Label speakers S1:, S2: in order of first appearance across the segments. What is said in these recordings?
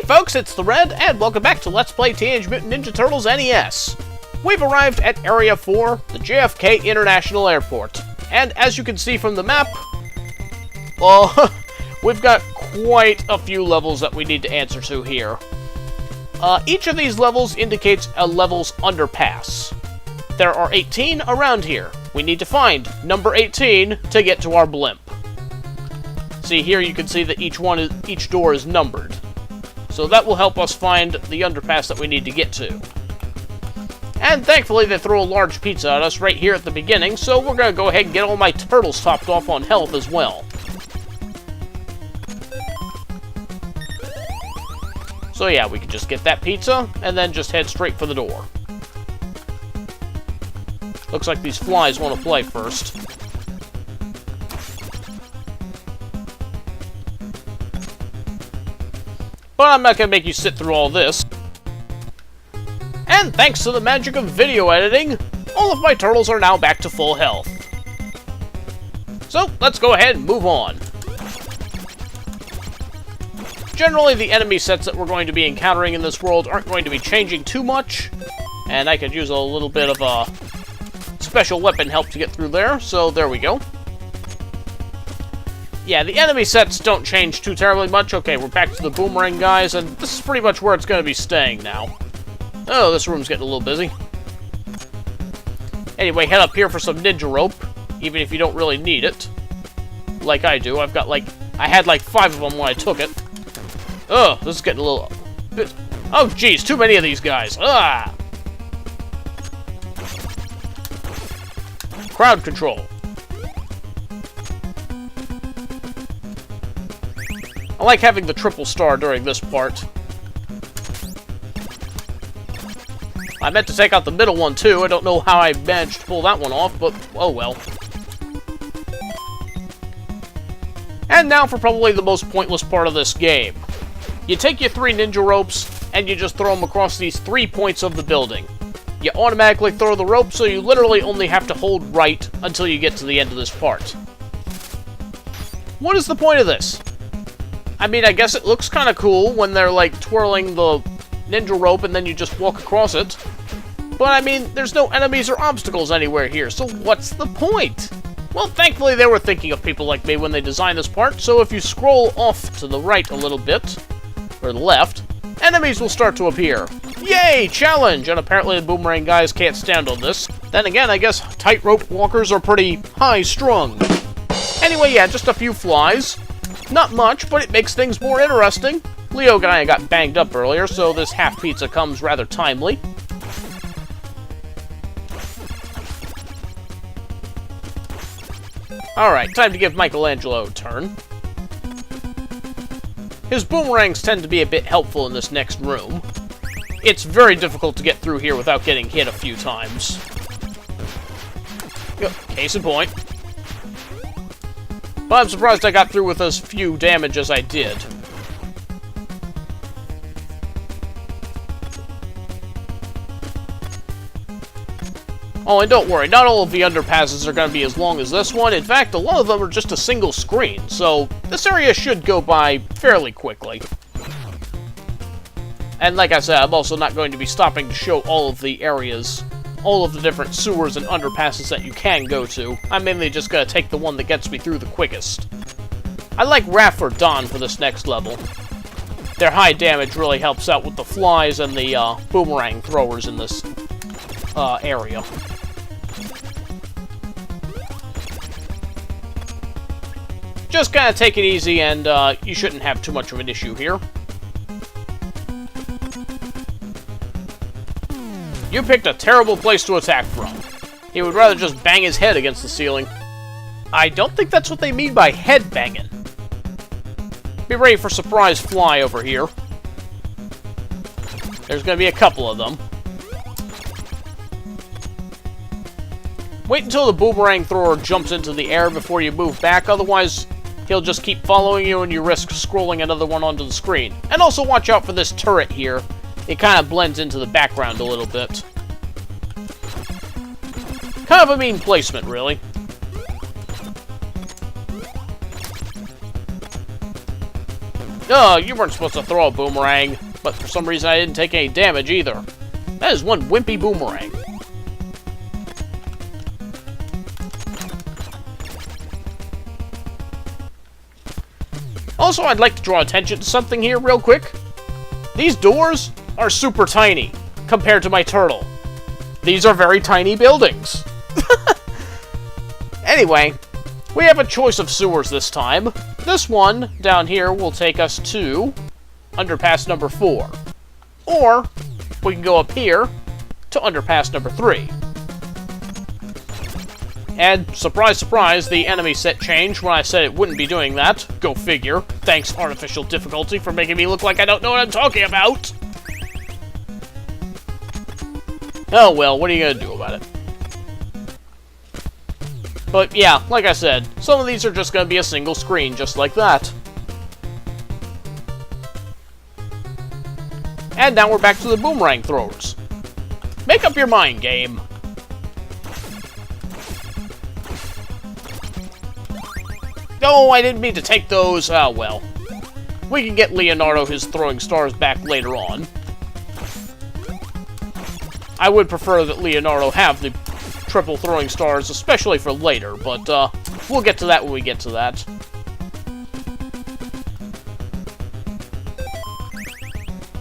S1: folks, it's the Red, and welcome back to Let's Play Teenage Mutant Ninja Turtles NES. We've arrived at Area 4, the JFK International Airport. And as you can see from the map, well, we've got quite a few levels that we need to answer to here. Each of these levels indicates a level's underpass. There are 18 around here. We need to find number 18 to get to our blimp. See, here you can see that each door is numbered. So that will help us find the underpass that we need to get to. And thankfully they throw a large pizza at us right here at the beginning, so we're going to go ahead and get all my turtles topped off on health as well. So yeah, we can just get that pizza, and then just head straight for the door. Looks like these flies want to play first. But I'm not going to make you sit through all this. And thanks to the magic of video editing, all of my turtles are now back to full health. So, let's go ahead and move on. Generally, the enemy sets that we're going to be encountering in this world aren't going to be changing too much, and I could use a little bit of a special weapon help to get through there, so there we go. Yeah, the enemy sets don't change too terribly much. Okay, we're back to the boomerang guys, and this is pretty much where it's going to be staying now. Oh, this room's getting a little busy. Anyway, head up here for some ninja rope, even if you don't really need it. Like I do. I had like 5 of them when I took it. Oh, this is getting a little bit... Oh, geez, too many of these guys. Ah! Crowd control. I like having the triple star during this part. I meant to take out the middle one too. I don't know how I managed to pull that one off, but oh well. And now for probably the most pointless part of this game. You take your 3 ninja ropes, and you just throw them across these 3 points of the building. You automatically throw the rope, so you literally only have to hold right until you get to the end of this part. What is the point of this? I mean, I guess it looks kind of cool when they're, like, twirling the ninja rope and then you just walk across it. But, I mean, there's no enemies or obstacles anywhere here, so what's the point? Well, thankfully they were thinking of people like me when they designed this part, so if you scroll off to the right a little bit, or the left, enemies will start to appear. Yay! Challenge! And apparently the boomerang guys can't stand on this. Then again, I guess tightrope walkers are pretty high-strung. Anyway, yeah, just a few flies. Not much, but it makes things more interesting. Leo and I got banged up earlier, so this half pizza comes rather timely. Alright, time to give Michelangelo a turn. His boomerangs tend to be a bit helpful in this next room. It's very difficult to get through here without getting hit a few times. Case in point. But I'm surprised I got through with as few damage as I did. Oh, and don't worry, not all of the underpasses are going to be as long as this one. In fact, a lot of them are just a single screen, so this area should go by fairly quickly. And like I said, I'm also not going to be stopping to show all of the areas, all of the different sewers and underpasses that you can go to. I'm mainly just going to take the one that gets me through the quickest. I like Raph or Don for this next level. Their high damage really helps out with the flies and the boomerang throwers in this area. Just kind of take it easy, and you shouldn't have too much of an issue here. You picked a terrible place to attack from. He would rather just bang his head against the ceiling. I don't think that's what they mean by head banging. Be ready for surprise fly over here. There's going to be a couple of them. Wait until the boomerang thrower jumps into the air before you move back, otherwise he'll just keep following you and you risk scrolling another one onto the screen. And also watch out for this turret here. It kind of blends into the background a little bit. Kind of a mean placement, really. Oh, you weren't supposed to throw a boomerang, but for some reason I didn't take any damage either. That is one wimpy boomerang. Also, I'd like to draw attention to something here real quick. These doors are super tiny compared to my turtle. These are very tiny buildings. Anyway, we have a choice of sewers this time. This one down here will take us to underpass number 4. Or we can go up here to underpass number 3. And surprise, surprise, the enemy set changed when I said it wouldn't be doing that. Go figure. Thanks, artificial difficulty, for making me look like I don't know what I'm talking about. Oh well, what are you gonna do about it? But yeah, like I said, some of these are just gonna be a single screen, just like that. And now we're back to the boomerang throwers. Make up your mind, game. Oh, I didn't mean to take those. Oh, well. We can get Leonardo his throwing stars back later on. I would prefer that Leonardo have the triple throwing stars, especially for later, but we'll get to that when we get to that.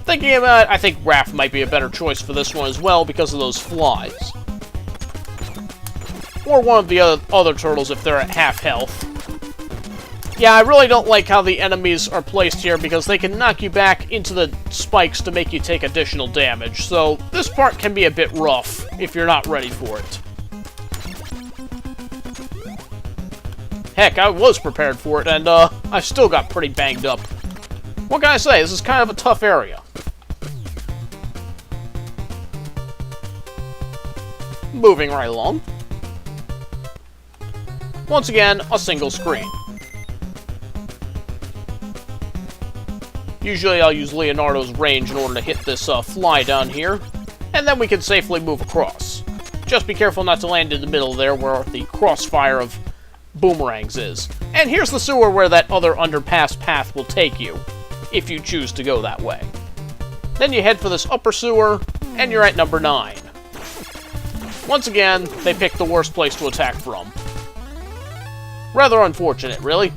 S1: Thinking about it, I think Raph might be a better choice for this one as well because of those flies. Or one of the other turtles if they're at half health. Yeah, I really don't like how the enemies are placed here because they can knock you back into the spikes to make you take additional damage, so this part can be a bit rough if you're not ready for it. Heck, I was prepared for it, and I still got pretty banged up. What can I say? This is kind of a tough area. Moving right along. Once again, a single screen. Usually I'll use Leonardo's range in order to hit this fly down here, and then we can safely move across. Just be careful not to land in the middle there where the crossfire of boomerangs is. And here's the sewer where that other underpass path will take you, if you choose to go that way. Then you head for this upper sewer, and you're at number 9. Once again, they picked the worst place to attack from. Rather unfortunate, really.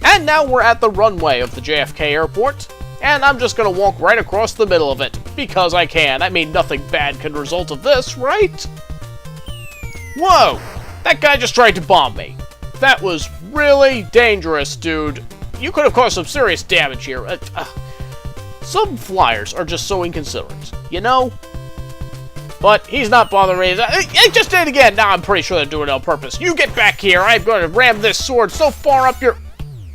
S1: And now we're at the runway of the JFK Airport, and I'm just gonna walk right across the middle of it, because I can. I mean, nothing bad can result of this, right? Whoa! That guy just tried to bomb me. That was really dangerous, dude. You could have caused some serious damage here. Some flyers are just so inconsiderate, you know? But he's not bothering me. I just did it again! Now I'm pretty sure they're doing it on purpose. You get back here! I'm going to ram this sword so far up your...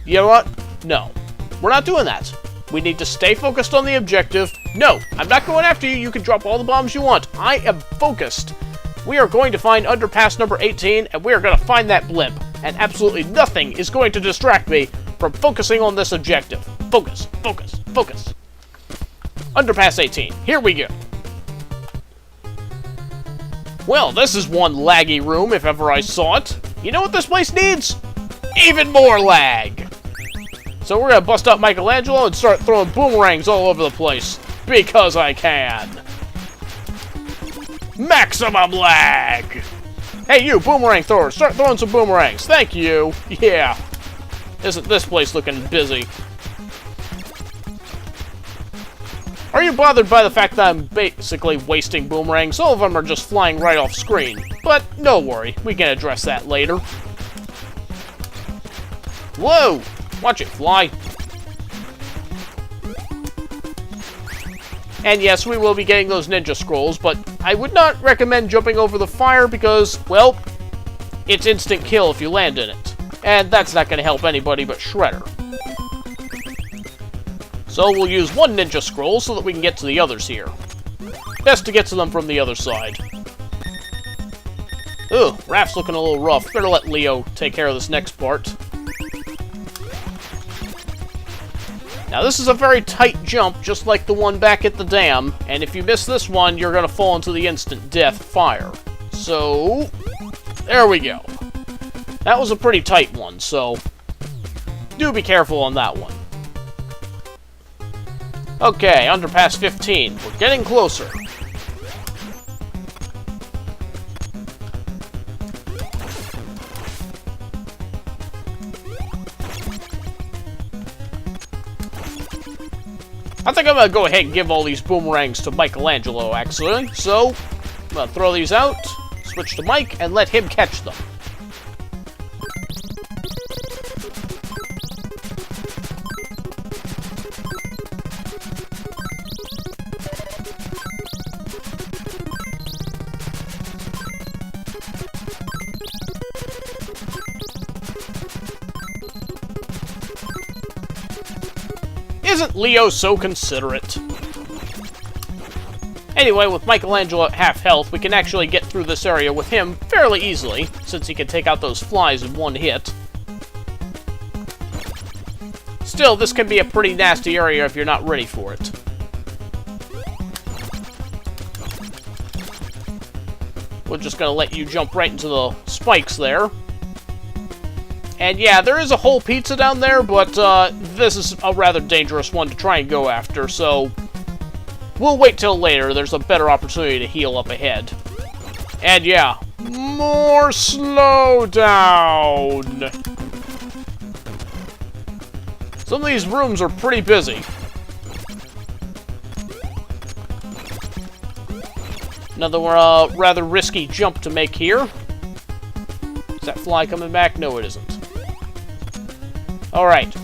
S1: You know what? No. We're not doing that. We need to stay focused on the objective. No, I'm not going after you. You can drop all the bombs you want. I am focused. We are going to find underpass number 18, and we are going to find that blimp. And absolutely nothing is going to distract me from focusing on this objective. Focus, focus, focus. Underpass 18. Here we go. Well, this is one laggy room if ever I saw it. You know what this place needs? Even more lag! So we're gonna bust out Michelangelo and start throwing boomerangs all over the place. Because I can. Maximum lag! Hey you, boomerang thrower, start throwing some boomerangs. Thank you. Yeah. Isn't this place looking busy? Are you bothered by the fact that I'm basically wasting boomerangs? All of them are just flying right off screen. But no worry, we can address that later. Whoa! Watch it fly. And yes, we will be getting those ninja scrolls, but I would not recommend jumping over the fire because, well, it's instant kill if you land in it. And that's not going to help anybody but Shredder. So we'll use one ninja scroll so that we can get to the others here. Best to get to them from the other side. Ugh, Raph's looking a little rough. Better let Leo take care of this next part. Now this is a very tight jump, just like the one back at the dam, and if you miss this one, you're going to fall into the instant death fire. So, there we go. That was a pretty tight one, so do be careful on that one. Okay, underpass 15. We're getting closer. I think I'm gonna go ahead and give all these boomerangs to Michelangelo, actually. So, I'm gonna throw these out, switch to Mike, and let him catch them. Isn't Leo so considerate? Anyway, with Michelangelo at half health, we can actually get through this area with him fairly easily, since he can take out those flies in one hit. Still, this can be a pretty nasty area if you're not ready for it. We're just gonna let you jump right into the spikes there. And yeah, there is a whole pizza down there, but this is a rather dangerous one to try and go after, so we'll wait till later. There's a better opportunity to heal up ahead. And yeah, more slowdown! Some of these rooms are pretty busy. Another rather risky jump to make here. Is that fly coming back? No, it isn't. Alright.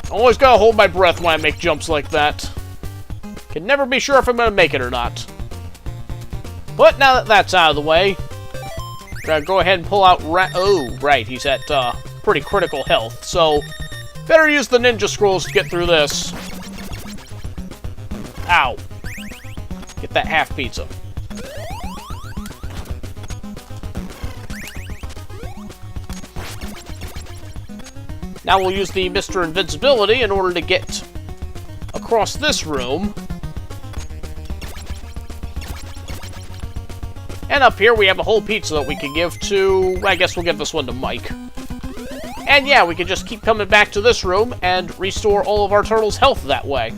S1: Always gotta hold my breath when I make jumps like that. Can never be sure if I'm gonna make it or not. But now that that's out of the way, gotta go ahead and pull out oh, right, he's at pretty critical health, so better use the ninja scrolls to get through this. Ow. Get that half pizza. Now we'll use the Mr. Invincibility in order to get across this room. And up here we have a whole pizza that we can give to... I guess we'll give this one to Mike. And yeah, we can just keep coming back to this room and restore all of our turtles' health that way.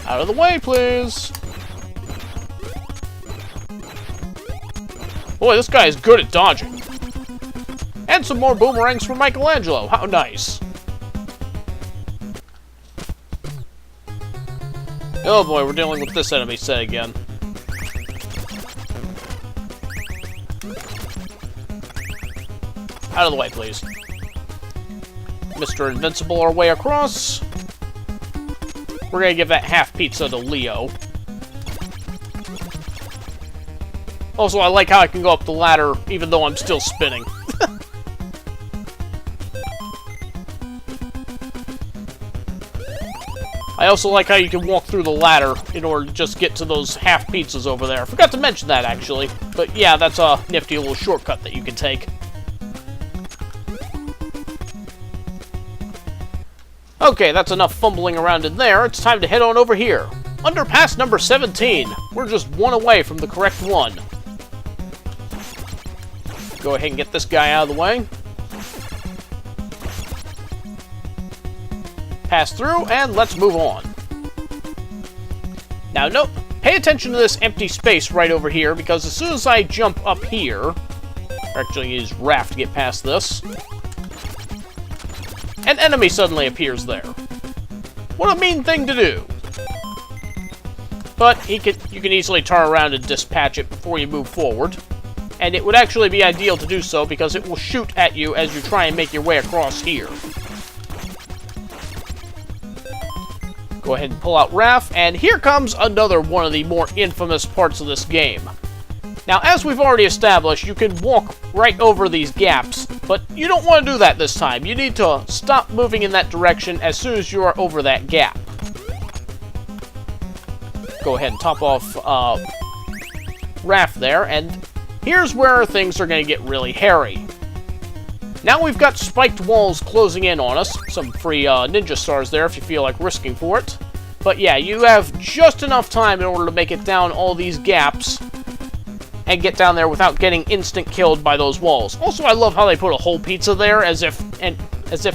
S1: Out of the way, please! Boy, this guy is good at dodging. And some more boomerangs from Michelangelo. How nice. Oh boy, we're dealing with this enemy set again. Out of the way, please. Mr. Invincible our way across. We're gonna give that half pizza to Leo. Also, I like how I can go up the ladder even though I'm still spinning. I also like how you can walk through the ladder in order to just get to those half pizzas over there. Forgot to mention that, actually. But yeah, that's a nifty little shortcut that you can take. Okay, that's enough fumbling around in there. It's time to head on over here. Underpass number 17. We're just one away from the correct one. Go ahead and get this guy out of the way. Pass through, and let's move on. Now, note, pay attention to this empty space right over here, because as soon as I jump up here, or actually use Raft to get past this, an enemy suddenly appears there. What a mean thing to do! But you can easily turn around and dispatch it before you move forward. And it would actually be ideal to do so because it will shoot at you as you try and make your way across here. Go ahead and pull out Raph, and here comes another one of the more infamous parts of this game. Now, as we've already established, you can walk right over these gaps, but you don't want to do that this time. You need to stop moving in that direction as soon as you are over that gap. Go ahead and top off Raph there, and here's where things are going to get really hairy. Now we've got spiked walls closing in on us. Some free ninja stars there if you feel like risking for it. But yeah, you have just enough time in order to make it down all these gaps and get down there without getting instant killed by those walls. Also, I love how they put a whole pizza there as if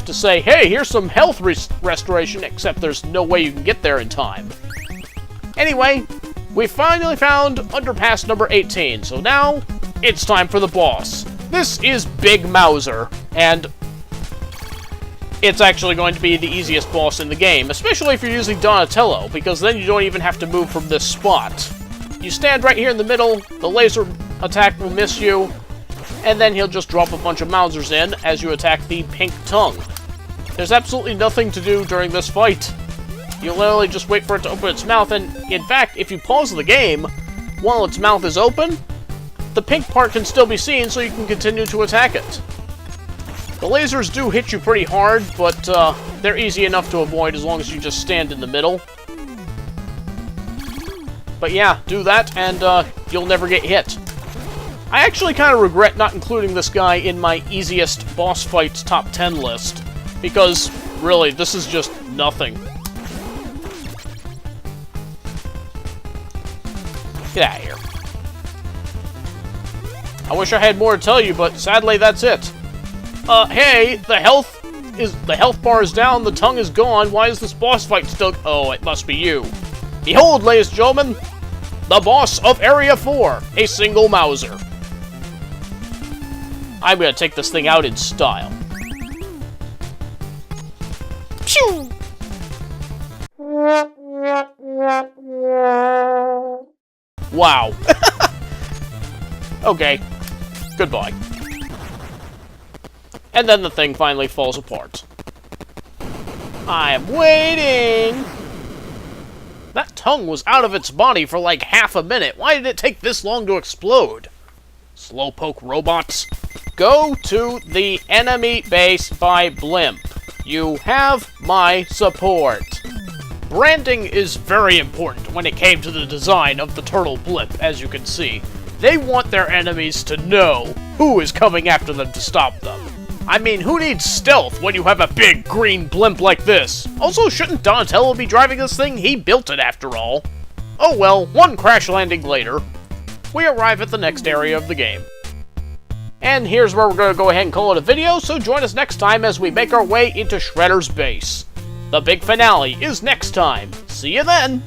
S1: to say, hey, here's some health restoration, except there's no way you can get there in time. Anyway, we finally found underpass number 18, so now it's time for the boss. This is Big Mauser, and it's actually going to be the easiest boss in the game, especially if you're using Donatello, because then you don't even have to move from this spot. You stand right here in the middle, the laser attack will miss you, and then he'll just drop a bunch of Mausers in as you attack the pink tongue. There's absolutely nothing to do during this fight. You literally just wait for it to open its mouth, and in fact, if you pause the game while its mouth is open, the pink part can still be seen, so you can continue to attack it. The lasers do hit you pretty hard, but they're easy enough to avoid as long as you just stand in the middle. But yeah, do that, and you'll never get hit. I actually kind of regret not including this guy in my easiest boss fights top 10 list, because, really, this is just nothing. Get out of here. I wish I had more to tell you, but sadly that's it. Hey, the health bar is down, the tongue is gone, why is this boss fight still— oh, it must be you. Behold, ladies and gentlemen, the boss of Area 4, a single Mauser. I'm gonna take this thing out in style. Pew! Wow. Okay. Goodbye. And then the thing finally falls apart. I'm waiting! That tongue was out of its body for like half a minute. Why did it take this long to explode? Slowpoke robots. Go to the enemy base by Blimp. You have my support. Branding is very important when it came to the design of the turtle Blimp, as you can see. They want their enemies to know who is coming after them to stop them. I mean, who needs stealth when you have a big green blimp like this? Also, shouldn't Donatello be driving this thing? He built it after all. Oh well, one crash landing later, we arrive at the next area of the game. And here's where we're going to go ahead and call it a video, so join us next time as we make our way into Shredder's base. The big finale is next time. See you then!